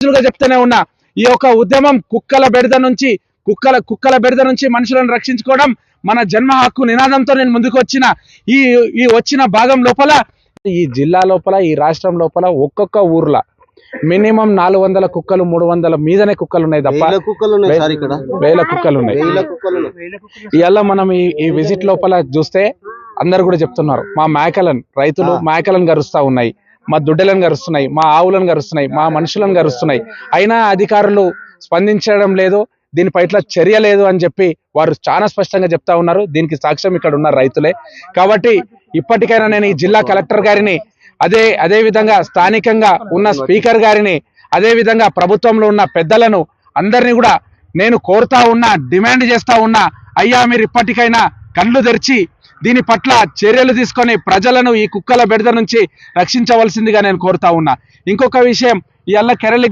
రోజులుగా చెప్తూనే ఉన్నా, ఈ యొక్క ఉద్యమం కుక్కల బెడద నుంచి మనుషులను రక్షించుకోవడం మన జన్మ హక్కు నినాదంతో నేను ముందుకు వచ్చిన ఈ వచ్చిన భాగం లోపల ఈ జిల్లా లోపల ఈ రాష్ట్రం లోపల ఒక్కొక్క ఊర్లో మినిమం 400 కుక్కలు 300 మీదనే కుక్కలు ఉన్నాయి తప్ప వేల కుక్కలు ఉన్నాయి. ఇవాళ మనం ఈ విజిట్ లోపల చూస్తే అందరు కూడా చెప్తున్నారు, మా రైతులు మేకలను గరుస్తా ఉన్నాయి, మా దుడ్డలను గరుస్తున్నాయి, మా ఆవులను గరుస్తున్నాయి, మా మనుషులను గరుస్తున్నాయి. అయినా అధికారులు స్పందించడం లేదు, దీనిపై చర్య లేదు అని చెప్పి వారు చాలా స్పష్టంగా చెప్తా ఉన్నారు. దీనికి సాక్ష్యం ఇక్కడ ఉన్న రైతులే. కాబట్టి ఇప్పటికైనా నేను ఈ జిల్లా కలెక్టర్ గారిని, అదే విధంగా స్థానికంగా ఉన్న స్పీకర్ గారిని, అదే విధంగా ప్రభుత్వంలో ఉన్న పెద్దలను అందరినీ కూడా నేను కోరుతా ఉన్నా, డిమాండ్ చేస్తా ఉన్నా, అయ్యా మీరు ఇప్పటికైనా కళ్ళు తెరిచి దీని పట్ల చర్యలు తీసుకొని ప్రజలను ఈ కుక్కల బెడద నుంచి రక్షించవలసిందిగా నేను కోరుతా ఉన్నా. ఇంకొక విషయం, ఇవాళ కెరళి